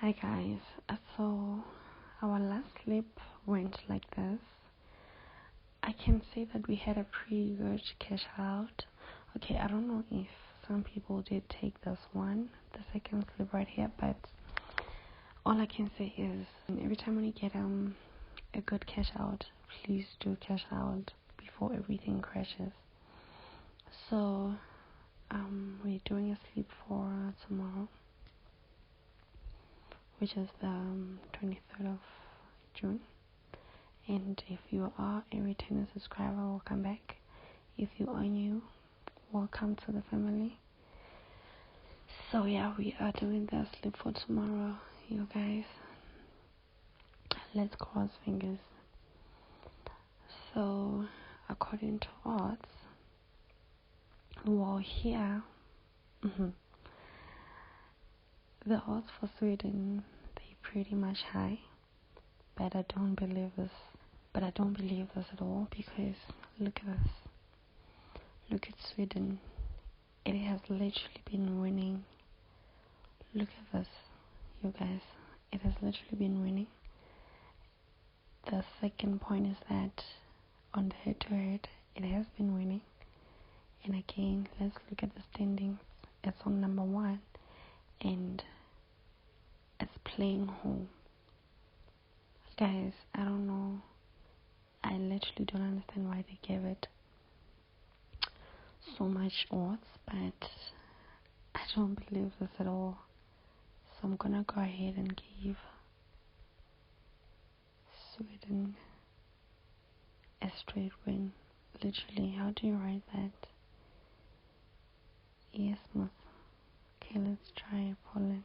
Hi guys, so our last sleep went like this. I can say that we had a pretty good cash out. Okay, I don't know if some people did take this one, the second sleep right here, but all I can say is every time when you get a good cash out, please do cash out before everything crashes. So we're doing a sleep for tomorrow, which is the 23rd of June. And if you are a returning subscriber, welcome back. If you are new, welcome to the family. So yeah, we are doing the sleep for tomorrow, you guys. Let's cross fingers. So according to odds, well here, the odds for Sweden, they pretty much high, but I don't believe this. At all, because look at this. Look at Sweden. It has literally been winning. Look at this, you guys. It has literally been winning. The second point is that on the head-to-head, it has been winning. And again, let's look at the standings. It's on number 1, and it's playing home. Guys, I don't know. I literally don't understand why they gave it so much odds, but I don't believe this at all. So I'm gonna go ahead and give Sweden a straight win. Literally, how do you write that? Yes, miss. Okay, let's try Poland.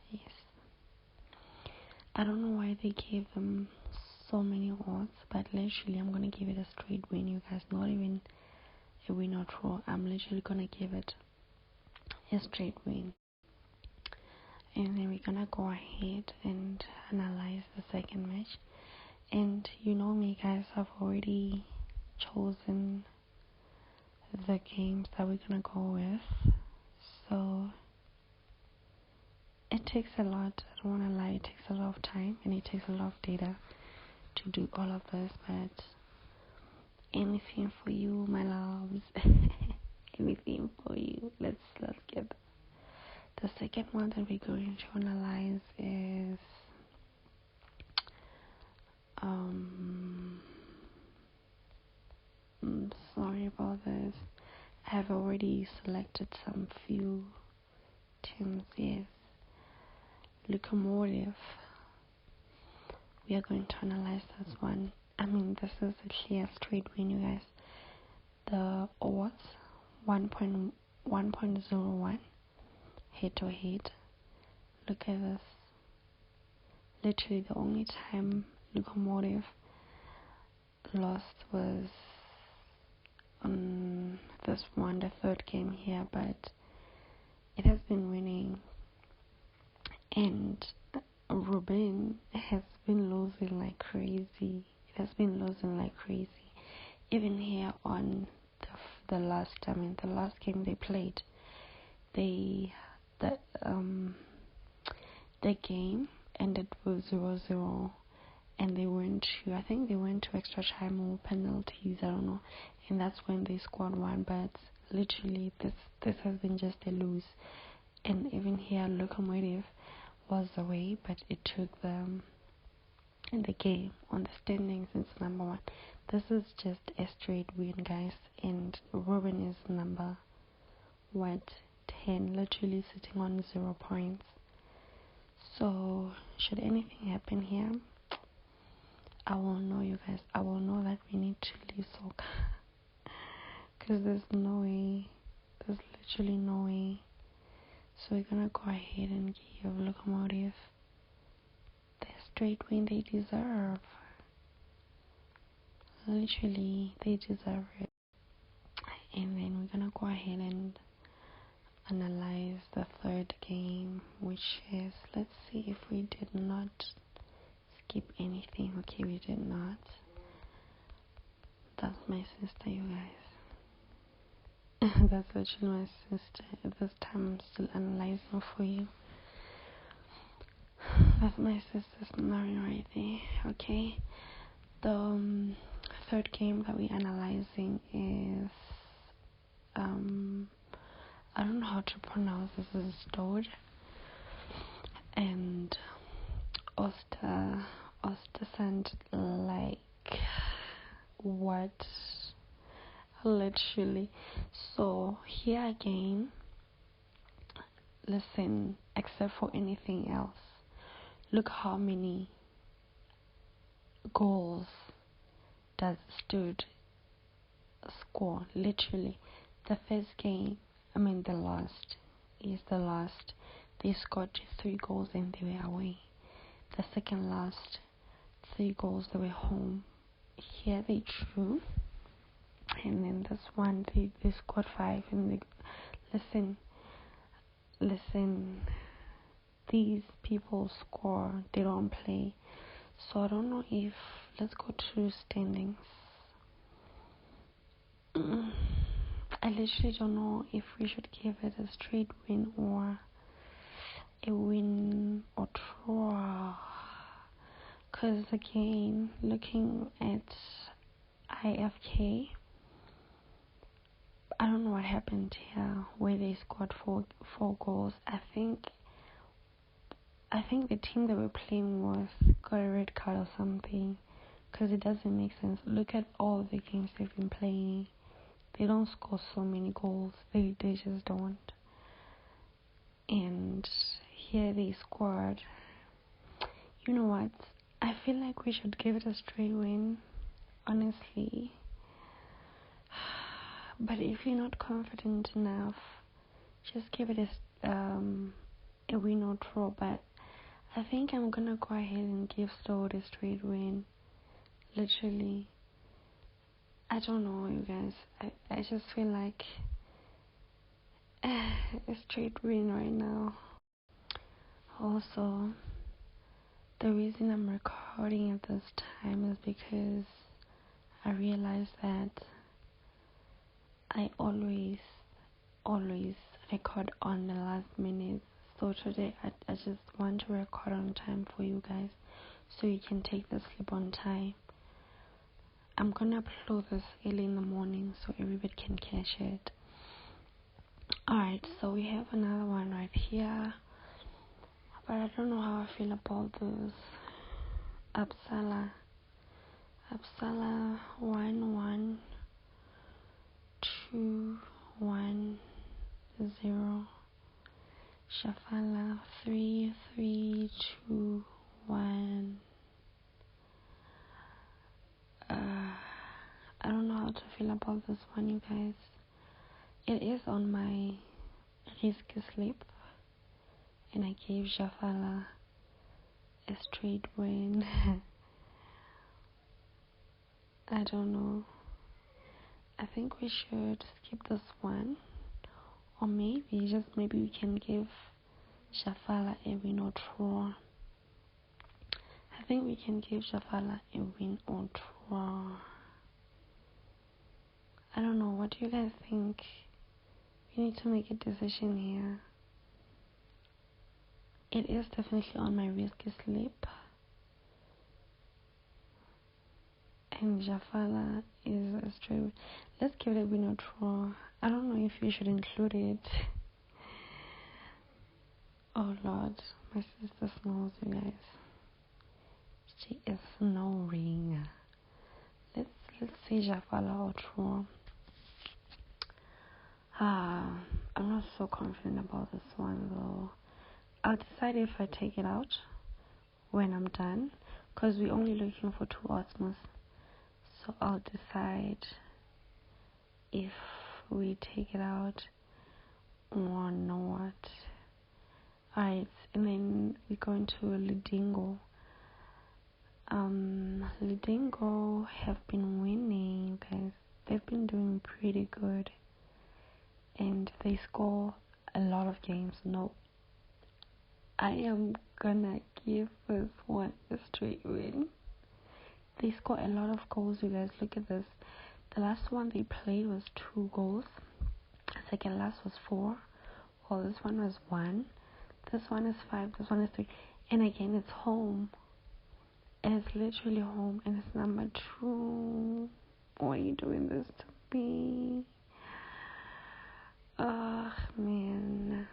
Yes. I don't know why they gave them so many odds, but literally I'm gonna give it a straight win, you guys. Not even a win or draw. I'm literally gonna give it a straight win. And then we're gonna go ahead and analyze the second match. And you know me, guys, I've already chosen the games that we're gonna go with. So it takes a lot. I don't wanna lie, it takes a lot of time and it takes a lot of data to do all of this, but anything for you, my loves. Anything for you. Let's get the second one that we're going to analyze is sorry about this. I have already selected some few teams. Yes, Locomotive. We are going to analyze this one. I mean, this is a clear straight win, you guys. The odds 1.01 head to head. Look at this. Literally, the only time Locomotive lost was on this one, the third game here, but it has been winning. And Rubin has been losing like crazy. Even here on the last game they played, the game ended with 0-0, and they went to extra time or penalties, I don't know, and that's when they scored one. But literally this has been just a lose. And even here Locomotive was away, but it took them in the game on the standings. It's number 1. This is just a straight win, guys, and Rubin is number 10, literally sitting on 0 points. So should anything happen here, I will know, you guys. I will know that we need to leave soccer, because there's literally no way. So we're gonna go ahead and give Locomotive the straight win they deserve. Literally, they deserve it. And then we're gonna go ahead and analyze the third game, which is, let's see if we did not skip anything. Okay, we did not. That's my sister, you guys. That's actually my sister. This time I'm still analyzing for you. That's my sister's memory right there. Okay. The third game that we're analyzing is I don't know how to pronounce this. Is Stored and Ostersand, like what? Literally. So here again, listen, except for anything else, look how many goals does Stood score. Literally, the first game, the last is the last. They scored 3 goals and they were away. The second last, 3 goals, they were home. Here they drew, and then this one they scored 5. And they listen. These people score, they don't play. So I don't know if, let's go to standings. I literally don't know if we should give it a straight win or a win or draw. Because again, looking at IFK, I don't know what happened here where they scored four goals. I think the team they were playing with got a red card or something, because it doesn't make sense. Look at all the games they've been playing. They don't score so many goals. They just don't. And here they scored. You know what? I feel like we should give it a straight win, honestly. But if you're not confident enough, just give it a win or draw. But I think I'm gonna go ahead and give Stowe a straight win. Literally. I don't know, you guys. I just feel like a straight win right now. Also, the reason I'm recording at this time is because I realized that I always record on the last minute. So today I just want to record on time for you guys, so you can take the sleep on time. I'm gonna upload this early in the morning so everybody can catch it. Alright, so we have another one right here, but I don't know how I feel about this. Uppsala 1-1-2-1-0. Shafala 3-3-2-1. I don't know how to feel about this one, you guys. It is on my risk slip, and I gave Shafala a straight win. I don't know. I think we should skip this one, or maybe we can give Shafala a win or draw. I think we can give Shafala a win or draw. I don't know. What do you guys think? We need to make a decision here. It is definitely on my risk slip, and Jafala is a straight. Let's give it a win or draw. I don't know if you should include it. Oh Lord, my sister snores, you guys. She is snoring. Let's say Jafala or draw. I'm not so confident about this one though. I'll decide if I take it out when I'm done, because we're only looking for 2 Osmos. So I'll decide if we take it out or not. Alright, and then we're going to Lidingo. Lidingo have been winning, guys. They've been doing pretty good, and they score a lot of games. No, I am gonna give this one a straight win. They score a lot of goals, you guys. Look at this. The last one they played was 2 goals. Second last was 4. Well, this one was 1. This one is 5. This one is 3. And again, it's home. And it's literally home. And it's number 2. Why are you doing this to me? Ugh, man.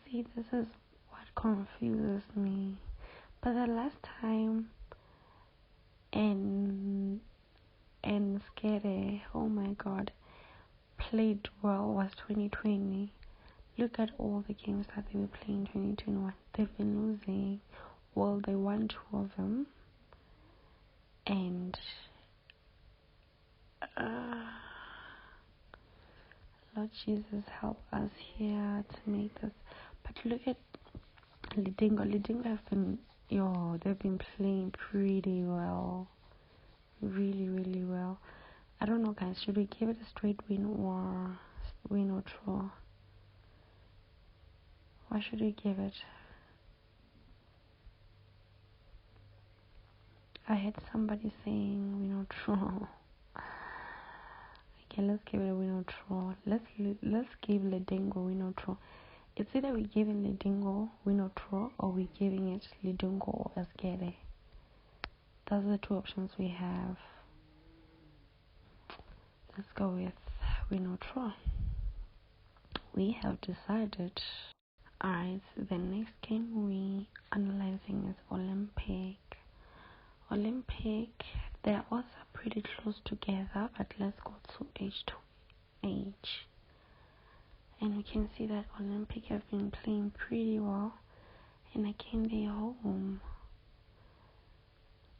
See, this is what confuses me. But the last time, and Skere, oh my god, played well was 2020. Look at all the games that they were playing in 2021. They've been losing. Well, they won 2 of them. And Lord Jesus, help us here to make this. But look at Dingo have been, they've been playing pretty well. Really, really well. I don't know, guys. Should we give it a straight win or draw? What should we give it? I heard somebody saying win or draw. Okay, let's give it a win or draw. Let's give the Dingo win or draw. It's either we're giving the Dingo win or draw, or we're giving it the Dingo or Asgere. Those are the 2 options we have. Let's go with win or draw. We have decided. Alright, the next game we analyzing is Olympic. They're also pretty close together, but let's go to age to age. And we can see that Olympic have been playing pretty well. And again, they're home.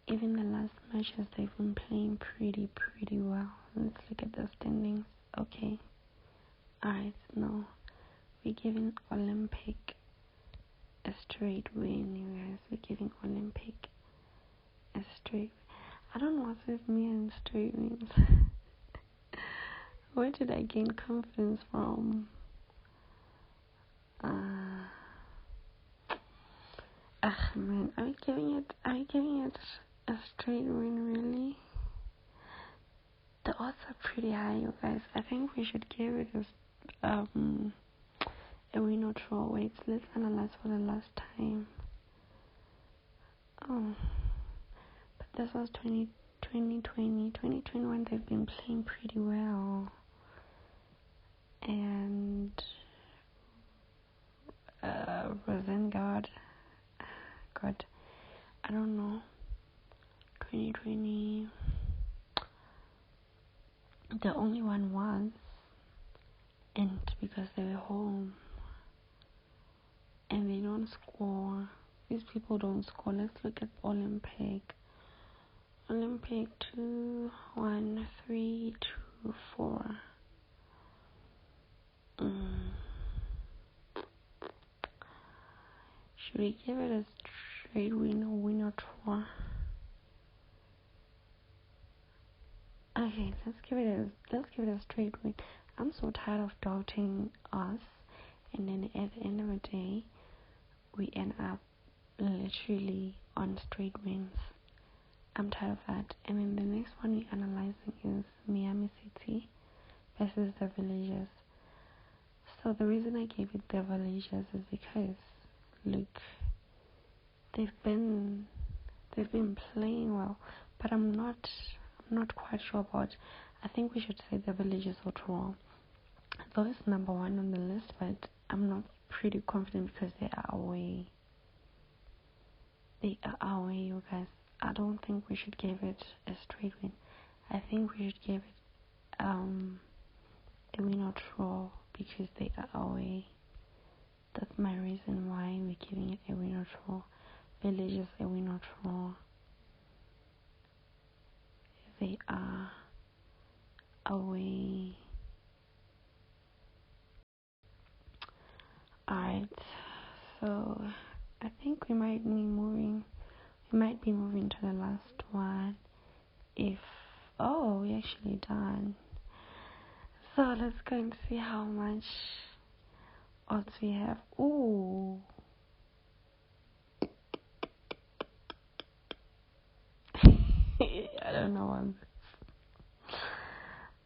Even the last matches, they've been playing pretty well. Let's look at the standings. Okay. Alright, no. We're giving Olympic a straight win, you guys. We're giving Olympic a straight. I don't know what's with me and straight wins. Where did I gain confidence from? Man, are we giving it a straight win, really? The odds are pretty high, you guys. I think we should give it a win or draw. Wait, let's analyze for the last time. Oh, but this was 2020. 2021, they've been playing pretty well. And Rosengard, God, I don't know. 2020, the only one was, and because they were home, and they don't score. These people don't score. Let's look at Olympic. 2, 1, 3, 2, 4. Should we give it a straight win or draw? Okay, let's give it a straight win. I'm so tired of doubting us, and then at the end of the day, we end up literally on straight wins. I'm tired of that. And then the next one we're analyzing is Miami City versus the Villagers. So the reason I gave it the Villagers is because, look, they've been playing well, but I'm not quite sure about. I think we should say the Villagers or draw. Though it's number 1 on the list, but I'm not pretty confident because they are away. You guys. I don't think we should give it a straight win. I think we should give it a win or draw because they are away. That's my reason why we're giving it a win or draw. Villagers a win or draw. They are away. Alright, so I think we might be moving to the last one. We actually done. So let's go and see how much odds we have. Ooh. I don't know.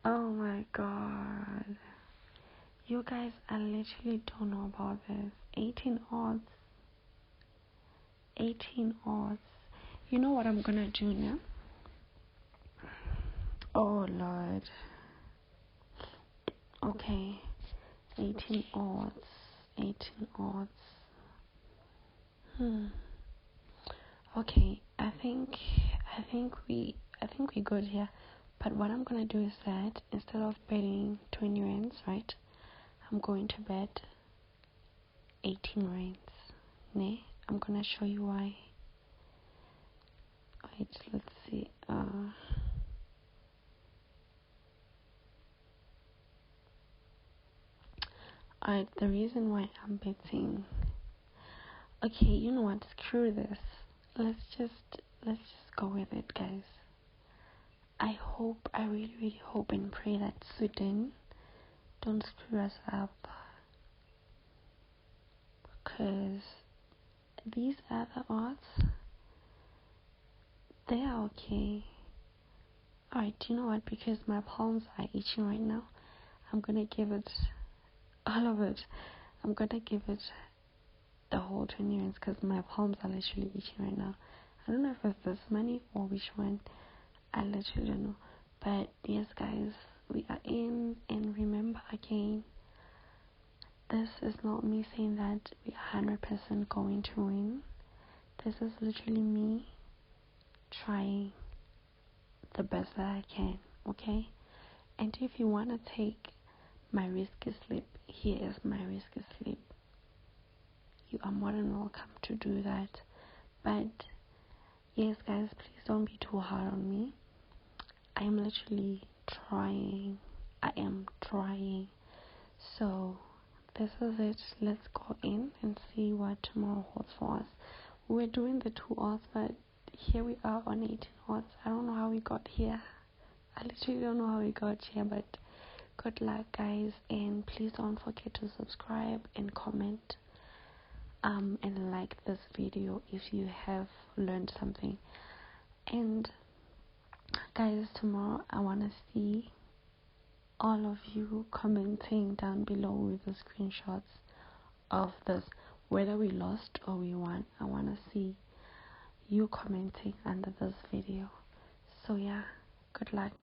Oh my my god. You guys, I literally don't know about this. 18 odds. 18 odds. You know what I'm gonna do now? Oh Lord. Okay. 18 odds. 18 odds. Okay, I think we good here. But what I'm gonna do is that instead of betting 20 rands, right? I'm going to bet 18 rands. Ne? I'm gonna show you why. Wait, let's see. Alright, the reason why I'm betting. Okay, you know what? Screw this. Let's just go with it, guys. I really, really hope and pray that Sweden don't screw us up. Because these other odds, they are okay. Alright, you know what? Because my palms are itching right now, I'm gonna give it all of it. I'm gonna give it the whole 20 rands because my palms are literally itching right now. I don't know if it's this money or which one. I literally don't know. But yes, guys, we are in. And remember again, this is not me saying that we are 100% going to win. This is literally me trying the best that I can, okay? And if you want to take my risky slip, here is my risky slip. You are more than welcome to do that. But yes, guys, please don't be too hard on me. I am literally trying. I am trying. So this is it. Let's go in and see what tomorrow holds for us. We're doing the 2 odds, but here we are on 18 odds. I don't know how we got here. I literally don't know how we got here, but good luck, guys. And please don't forget to subscribe and comment and like this video if you have learned something. And guys, tomorrow I want to see all of you commenting down below with the screenshots of this, whether we lost or we won. I want to see you commenting under this video. So yeah, good luck.